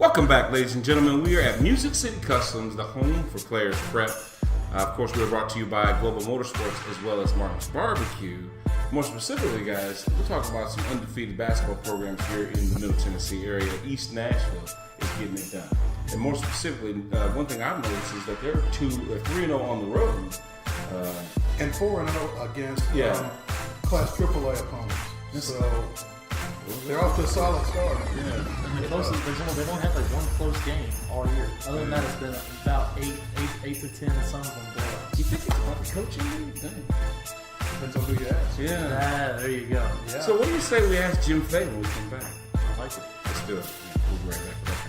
Welcome back, ladies and gentlemen. We are at Music City Customs, the home for Players Prep. Of course, we are brought to you by Global Motorsports as well as Martin's Barbecue. More specifically, guys, we're talking about some undefeated basketball programs here in the Middle Tennessee area. East Nashville is getting it done. And more specifically, one thing I've noticed is that they're 3-0 on the road. And 4-0 against Class AAA opponents. So they're off to a solid start. Yeah. They've only had like one close game all year. Other than that, it's been about 8 to 10, some of them go. Do you think it's about the coaching? Depends on who you ask. Yeah, there you go. Yeah. So what do you say we ask Jim Fey when we come back? I like it. Let's do it. We'll be right back with that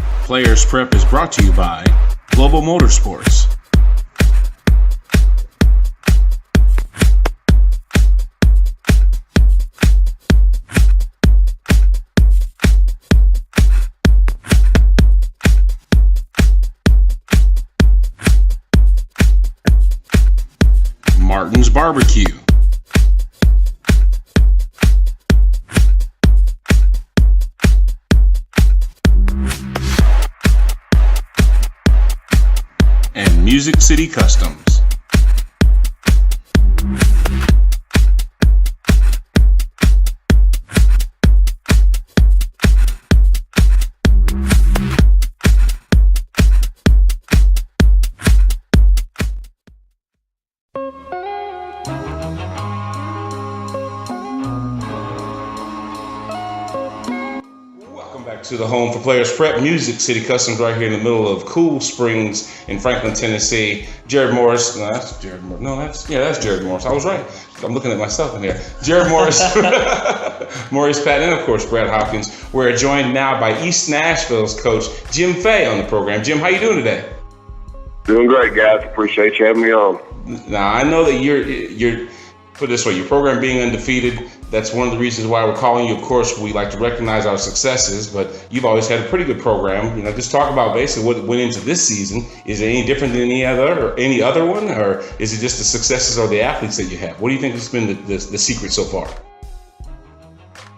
conversation. Players Prep is brought to you by Global Motorsports. Martin's Barbecue. And Music City Customs. To the home for Players Prep, Music City Customs, right here in the middle of Cool Springs in Franklin, Tennessee. Jared Morris. No, that's Jared Morris. That's Jared Morris. I was right. I'm looking at myself in here. Jared Morris, Maurice Patton, and of course Brad Hopkins. We're joined now by East Nashville's coach Jim Fey on the program. Jim, how you doing today? Doing great, guys. Appreciate you having me on. Now I know that you're put it this way, your program being undefeated, that's one of the reasons why we're calling you. Of course, we like to recognize our successes, but you've always had a pretty good program. Just talk about basically what went into this season. Is it any different than any other one, or is it just the successes or the athletes that you have? What do you think has been the secret so far?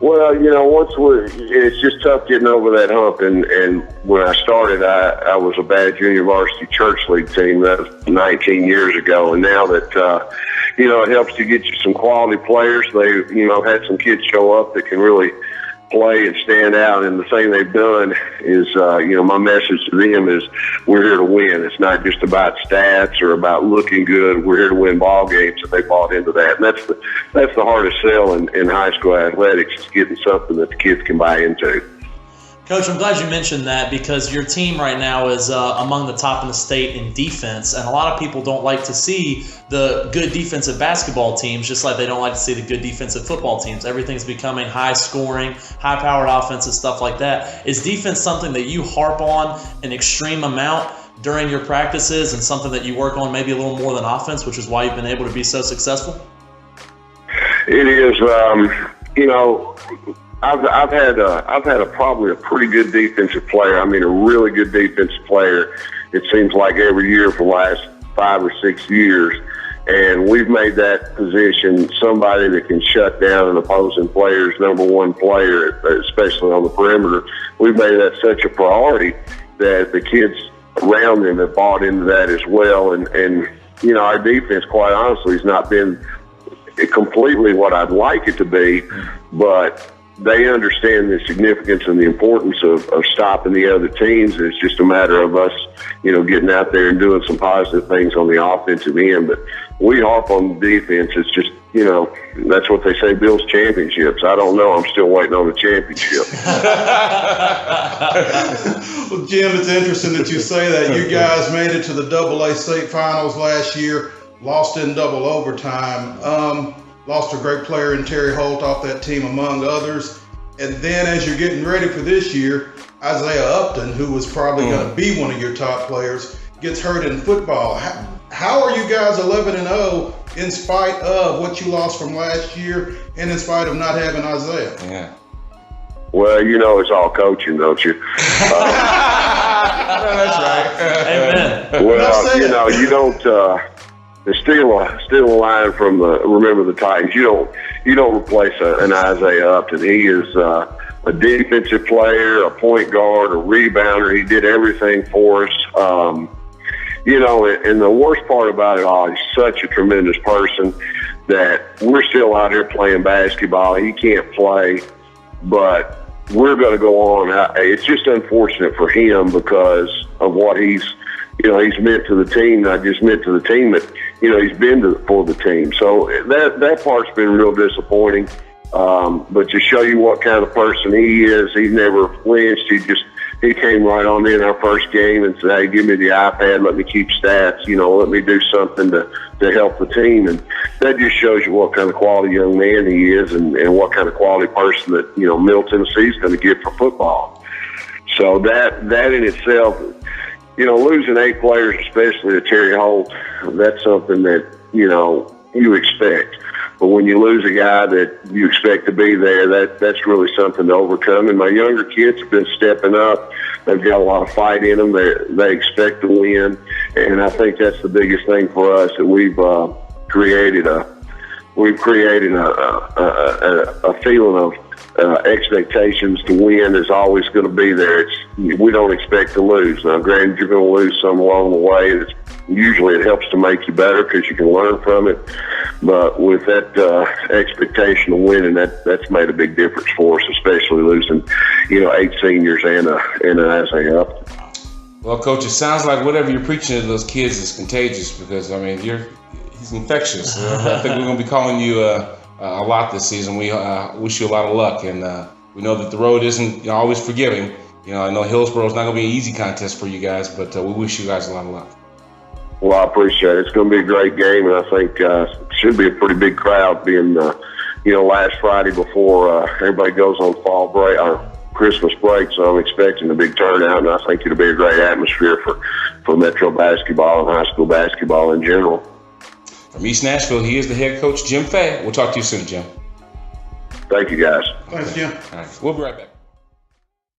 Well, it's just tough getting over that hump. And when I started, I was a bad junior varsity church league team. That was 19 years ago. And now that, it helps to get you some quality players. They, had some kids show up that can really play and stand out. And the thing they've done is, my message to them is we're here to win. It's not just about stats or about looking good. We're here to win ball games, and they bought into that. And that's the hardest sell in high school athletics, is getting something that the kids can buy into. Coach, I'm glad you mentioned that, because your team right now is among the top in the state in defense, and a lot of people don't like to see the good defensive basketball teams, just like they don't like to see the good defensive football teams. Everything's becoming high-scoring, high-powered offensive stuff like that. Is defense something that you harp on an extreme amount during your practices, and something that you work on maybe a little more than offense, which is why you've been able to be so successful? It is, I've had probably a pretty good defensive player. I mean, a really good defensive player. It seems like every year for the last 5 or 6 years, and we've made that position somebody that can shut down an opposing player's number one player, especially on the perimeter. We've made that such a priority that the kids around them have bought into that as well. And our defense, quite honestly, has not been completely what I'd like it to be, but they understand the significance and the importance of stopping the other teams. It's just a matter of us, getting out there and doing some positive things on the offensive end. But we harp on the defense. It's just, that's what they say builds championships. I don't know. I'm still waiting on the championship. Well, Jim, it's interesting that you say that. You guys made it to the AA state finals last year, lost in double overtime. Lost a great player in Terry Holt off that team, among others. And then as you're getting ready for this year, Isaiah Upton, who was probably going to be one of your top players, gets hurt in football. How are you guys 11-0 in spite of what you lost from last year and in spite of not having Isaiah? Yeah. Well, it's all coaching, don't you? That's right. Amen. Well, you don't. There's still a line from Remember the Titans. You don't replace an Isaiah Upton. He is a defensive player, a point guard, a rebounder. He did everything for us. You know, and the worst part about it all, he's such a tremendous person that we're still out here playing basketball. He can't play, but we're going to go on. It's just unfortunate for him because of what he's meant to the team, not just meant to the team, but, you know, he's been for the team. So that part's been real disappointing. But to show you what kind of person he is, he's never flinched. He came right on in our first game and said, hey, give me the iPad, let me keep stats, you know, let me do something to help the team. And that just shows you what kind of quality young man he is and what kind of quality person that, you know, Middle Tennessee is going to get for football. So that in itself, you know, losing 8 players, especially to Terry Holt, that's something that, you know, you expect. But when you lose a guy that you expect to be there, that's really something to overcome. And my younger kids have been stepping up. They've got a lot of fight in them. They expect to win. And I think that's the biggest thing for us, that we've created a feeling of expectations to win is always going to be there. We don't expect to lose. Now, granted, you're going to lose some along the way. Usually it helps to make you better because you can learn from it. But with that expectation of winning, that's made a big difference for us, especially losing, you know, 8 seniors and an Isaiah Upton. Well, Coach, it sounds like whatever you're preaching to those kids is contagious because, I mean, he's infectious. I think we're going to be calling you a lot this season. We wish you a lot of luck, and we know that the road isn't always forgiving. You know, I know Hillsboro's not going to be an easy contest for you guys, but we wish you guys a lot of luck. Well, I appreciate it. It's going to be a great game, and I think it should be a pretty big crowd being, you know, last Friday before everybody goes on fall break or Christmas break. So I'm expecting a big turnout, and I think it'll be a great atmosphere for Metro basketball and high school basketball in general. From East Nashville, he is the head coach, Jim Fey. We'll talk to you soon, Jim. Thank you, guys. Thanks, Jim. All right, we'll be right back.